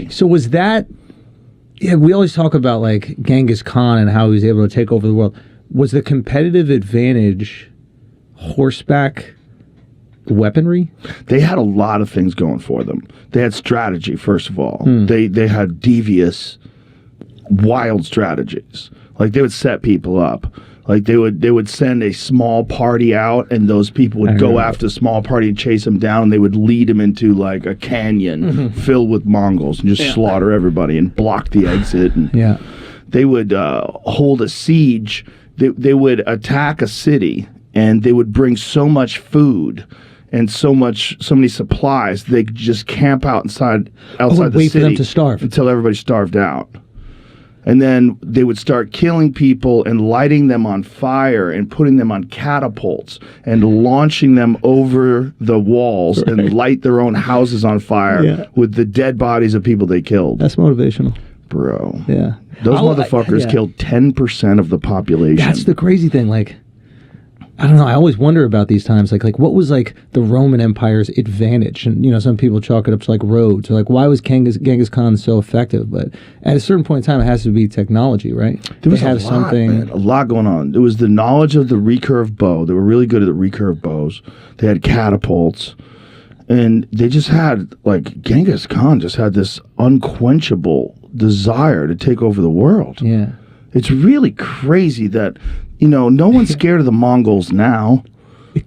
crazy. So was that? Yeah, we always talk about like Genghis Khan and how he was able to take over the world. Was the competitive advantage horseback weaponry? They had a lot of things going for them. They had strategy, first of all. They had devious, wild strategies. Like they would set people up. Like they would send a small party out, and those people would go after a small party and chase them down. And they would lead them into like a canyon filled with Mongols and just slaughter everybody and block the exit. And they would hold a siege. They would attack a city, and they would bring so much food and so many supplies they could just camp outside the wait city for them to starve until everybody starved out. And then they would start killing people and lighting them on fire and putting them on catapults and launching them over the walls and light their own houses on fire with the dead bodies of people they killed. That's motivational. Bro. Yeah. Those motherfuckers killed 10% of the population. That's the crazy thing. Like, I don't know. I always wonder about these times. Like what was like the Roman Empire's advantage? And some people chalk it up to like roads, or like why was Genghis Khan so effective? But at a certain point in time, it has to be technology, right? There was a lot going on. There was the knowledge of the recurve bow. They were really good at the recurve bows. They had catapults, and they just had like Genghis Khan just had this unquenchable desire to take over the world. Yeah, it's really crazy that. No one's scared of the Mongols now,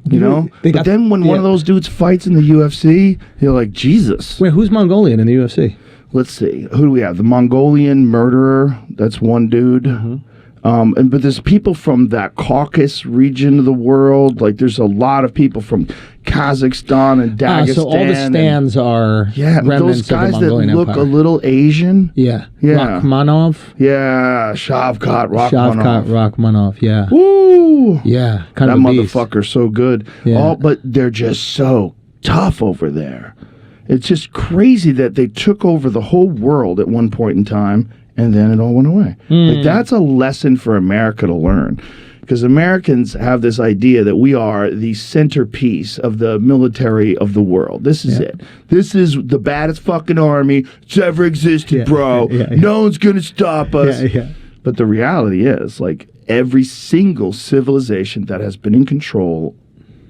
But then when one of those dudes fights in the UFC, you're like, Jesus. Wait, who's Mongolian in the UFC? Let's see. Who do we have? The Mongolian murderer. That's one dude. But there's people from that Caucasus region of the world. Like, there's a lot of people from Kazakhstan and Dagestan. So all the stands are remnants those guys of the Mongolian that look Empire. a little Asian. Yeah. Rachmanov. Yeah, Shavkat Rachmanov, yeah. Woo! Yeah, that motherfucker's so good. Yeah. But they're just so tough over there. It's just crazy that they took over the whole world at one point in time, and then it all went away. Like, that's a lesson for America to learn. Because Americans have this idea that we are the centerpiece of the military of the world. This is it. This is the baddest fucking army that's ever existed, bro. No one's going to stop us. But the reality is, like, every single civilization that has been in control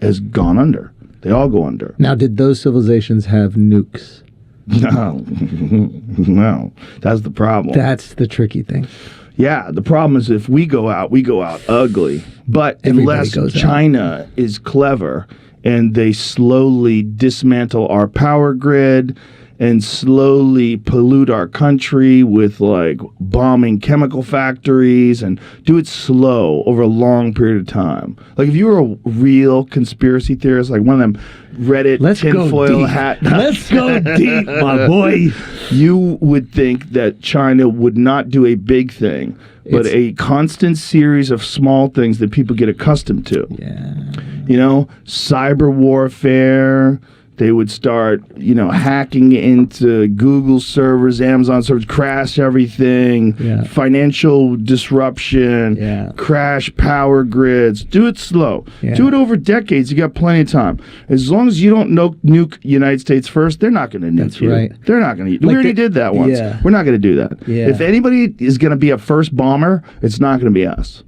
has gone under. They all go under. Now, did those civilizations have nukes? No. No. That's the problem. That's the tricky thing. Yeah, the problem is if we go out ugly. But unless China is clever and they slowly dismantle our power grid and slowly pollute our country with, like, bombing chemical factories and do it slow over a long period of time. Like, if you were a real conspiracy theorist, like one of them Reddit tinfoil hat... Let's go deep, my boy. You would think that China would not do a big thing, but a constant series of small things that people get accustomed to. Yeah. Cyber warfare... They would start, hacking into Google servers, Amazon servers, crash everything, financial disruption, crash power grids. Do it slow. Do it over decades. You got plenty of time. As long as you don't nuke United States first, they're not going to nuke That's you. right. They're not going to. We already did that once. Yeah. We're not going to do that. Yeah. If anybody is going to be a first bomber, it's not going to be us.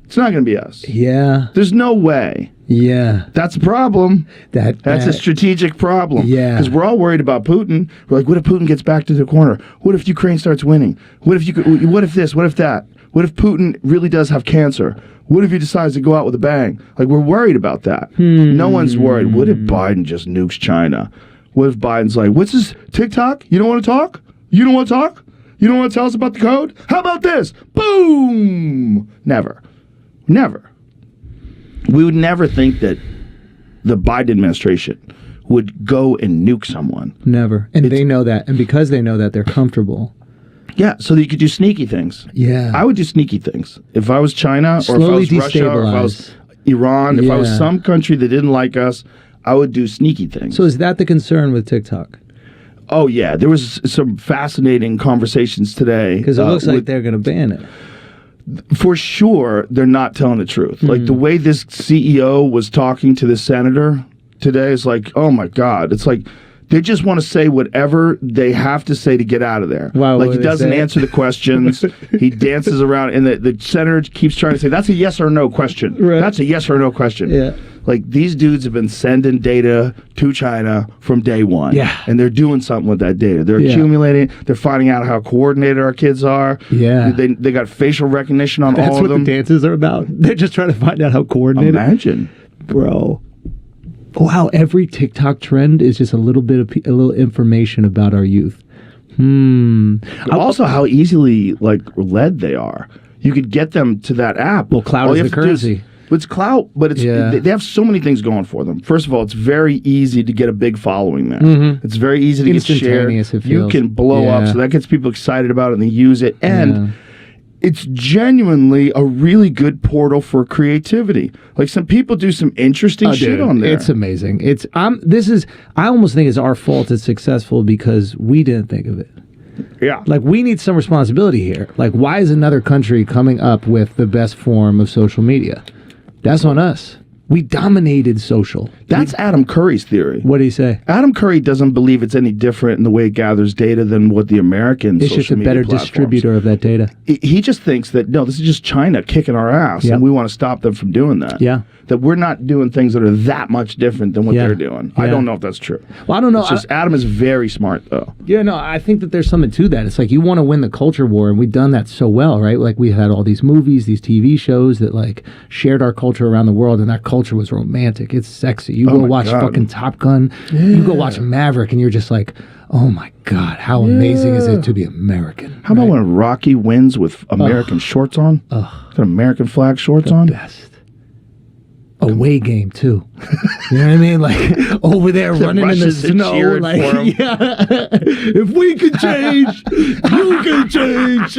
It's not going to be us. Yeah. There's no way. Yeah. That's a problem. That's a strategic problem. Yeah. Because we're all worried about Putin. We're like, what if Putin gets back to the corner? What if Ukraine starts winning? What if this? What if that? What if Putin really does have cancer? What if he decides to go out with a bang? Like, we're worried about that. No one's worried. What if Biden just nukes China? What if Biden's like, what's this, TikTok? You don't want to talk? You don't want to talk? You don't want to tell us about the code? How about this? Boom! Never. Never. We would never think that the Biden administration would go and nuke someone. Never. And they know that. And because they know that, they're comfortable. Yeah, so that you could do sneaky things. Yeah. I would do sneaky things. If I was China, or if I was Russia, or if I was Iran, if I was some country that didn't like us, I would do sneaky things. So is that the concern with TikTok? Oh, yeah. There was some fascinating conversations today. Because it looks like they're going to ban it. For sure, they're not telling the truth. Like, the way this CEO was talking to the senator today is like, oh my God. It's like They just want to say whatever they have to say to get out of there. Wow, like what he do they doesn't say? answer the questions. He dances around, and the senator keeps trying to say, that's a yes or no question. Right. That's a yes or no question. Yeah. Like, these dudes have been sending data to China from day one. Yeah. And they're doing something with that data. They're accumulating. They're finding out how coordinated our kids are. Yeah. They got facial recognition on That's all of what them. the dances are about. They're just trying to find out how coordinated. Imagine. Bro. Wow, every TikTok trend is just a little bit of a little information about our youth. Also, how easily led they are. You could get them to that app. Well, clout All is you the have to do currency. It's clout, but it's they have so many things going for them. First of all, it's very easy to get a big following there. It's very easy to get shared. Instantaneous, it You feels. can blow up, so that gets people excited about it and they use it. And it's genuinely a really good portal for creativity. Like, some people do some interesting shit on there. It's amazing. I almost think it's our fault it's successful because we didn't think of it. Yeah. Like, we need some responsibility here. Like, why is another country coming up with the best form of social media? That's on us. We dominated social. That's Adam Curry's theory. What did he say? Adam Curry doesn't believe it's any different in the way it gathers data than what the American It's social just a media better platforms. distributor of that data. He just thinks that, no, this is just China kicking our ass, Yep. and we want to stop them from doing that. Yeah. That we're not doing things that are that much different than what Yeah. they're doing. I Yeah. don't know if that's true. Well, I don't know. It's just Adam is very smart, though. Yeah, no, I think that there's something to that. It's like you want to win the culture war, and we've done that so well, right? Like, we had all these movies, these TV shows that like shared our culture around the world, and that culture was romantic. It's sexy. You go my watch God. fucking Top Gun. You go watch Maverick, and you're just like, oh my God, how amazing is it to be American? How about when Rocky wins with American shorts on? Got American flag shorts on? Best. Away game too. You know what I mean? Like, over there running in the Russians are snow. cheering Like, for 'em. yeah. If we can change, you can change.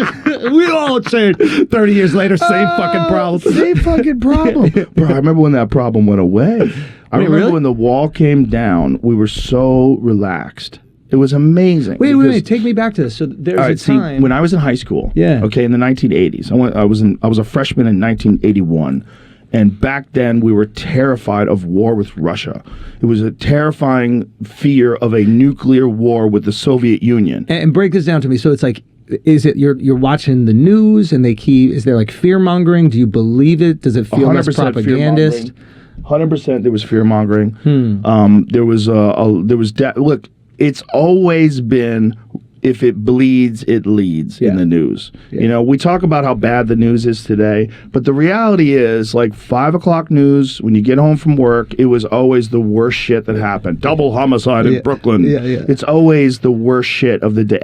We all change. 30 years later, same fucking problem. Same fucking problem. Bro, I remember when that problem went away. I remember really? when the wall came down, we were so relaxed. It was amazing. Wait, because- take me back to this. So there's All a right, see, time. when I was in high school, Yeah. okay, in the 1980s, I was a freshman in 1981, and back then we were terrified of war with Russia. It was a terrifying fear of a nuclear war with the Soviet Union. and break this down to me. So it's like, is it you're watching the news and is there like fear mongering? Do you believe it? Does it feel less propagandist? 100% there was fear mongering. Hmm. Look, it's always been, if it bleeds, it leads in the news. Yeah. You know, we talk about how bad the news is today, but the reality is, like, 5 o'clock news, when you get home from work, it was always the worst shit that happened. Double homicide in Brooklyn. Yeah, yeah. It's always the worst shit of the day.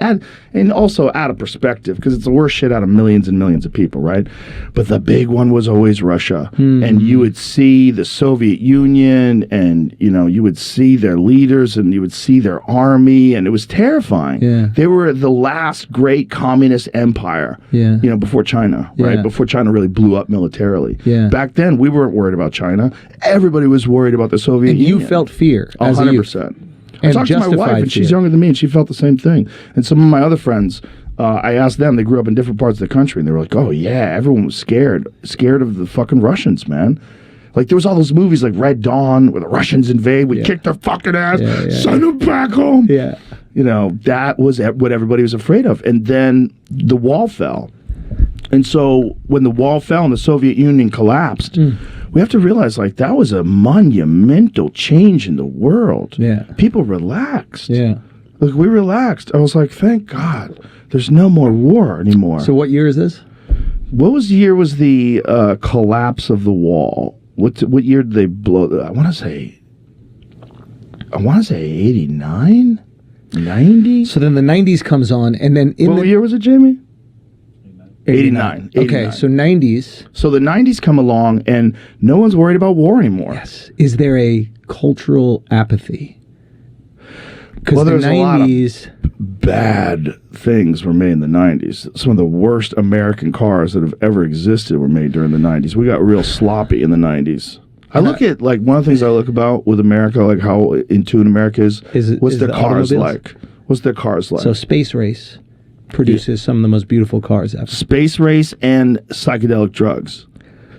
And also out of perspective, because it's the worst shit out of millions and millions of people, right? But the big one was always Russia. And you would see the Soviet Union, and, you know, you would see their leaders, and you would see their army, and it was terrifying. Yeah. They were the last great communist empire, Yeah. you know, before China, right? Yeah. Before China really blew up militarily. Yeah. Back then, we weren't worried about China. Everybody was worried about the Soviet And Union. you felt fear as a youth. 100%. I And talked to my wife, justified and she's fear. younger than me, and she felt the same thing. And some of my other friends, I asked them, they grew up in different parts of the country, and they were like, oh, yeah, everyone was scared of the fucking Russians, man. Like, there was all those movies like Red Dawn, where the Russians invade, we kick their fucking ass, send them back home. Yeah. You know, that was what everybody was afraid of. And then the wall fell. And so when the wall fell and the Soviet Union collapsed, we have to realize, like, that was a monumental change in the world. Yeah. People relaxed. Yeah. Like, we relaxed. I was like, thank God, there's no more war anymore. So what year is this? What year was the collapse of the wall? What year did they blow? I want to say 89, 90. So then the 90s comes on, and then What year was it, Jamie? 89. Okay, so 90s. So the 90s come along, and no one's worried about war anymore. Yes. Is there a cultural apathy? Because Well, the there's a lot of 90s. bad things were made in the 90s. Some of the worst American cars that have ever existed were made during the 90s. We got real sloppy in the 90s. I look at, like, one of the things I look about with America, like how in tune America is what's their the cars automobiles? like? What's their cars like? So Space Race produces some of the most beautiful cars ever. Space race and psychedelic drugs.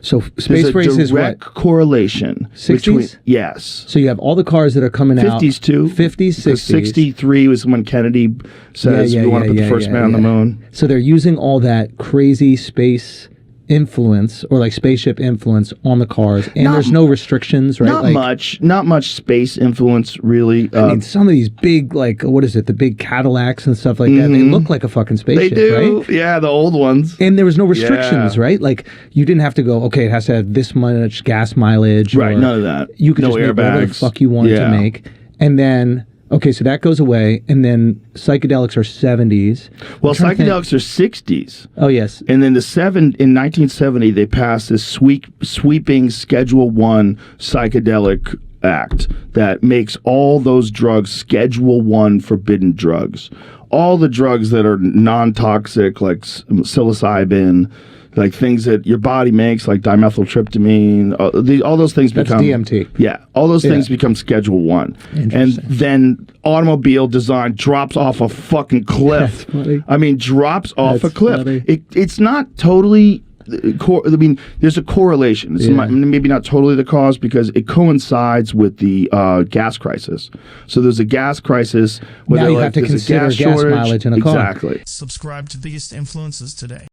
So There's space a race is direct what? correlation 60s? Yes. So you have all the cars that are coming out. 50s too. 50s, 60s. 63 was when Kennedy says we want to put the first man on the moon. So they're using all that crazy space influence or like spaceship influence on the cars, and there's no restrictions, right? Not much space influence really. I mean, some of these big, like, what is it, the big Cadillacs and stuff like that, they look like a fucking spaceship, they do, right? Yeah, the old ones. And there was no restrictions, right? Like, you didn't have to go, okay, it has to have this much gas mileage. Right, or none of that. You could no just make airbags. whatever the fuck you wanted to make. And then, okay, so that goes away, and then psychedelics are 70s. Well, psychedelics are 60s. Oh, yes. And then in 1970, they passed this sweeping Schedule 1 psychedelic act that makes all those drugs Schedule 1 forbidden drugs. All the drugs that are non-toxic, like psilocybin, like things that your body makes, like dimethyltryptamine, all those things become... That's DMT. Yeah, all those things become Schedule 1. And then automobile design drops off a fucking cliff. That's funny. I mean, drops off a cliff. Funny. It's not totally... I mean, there's a correlation. It's maybe not totally the cause because it coincides with the gas crisis. So there's a gas crisis. Now you have to consider gas mileage in a car. Exactly. Subscribe to Biggest Influences today.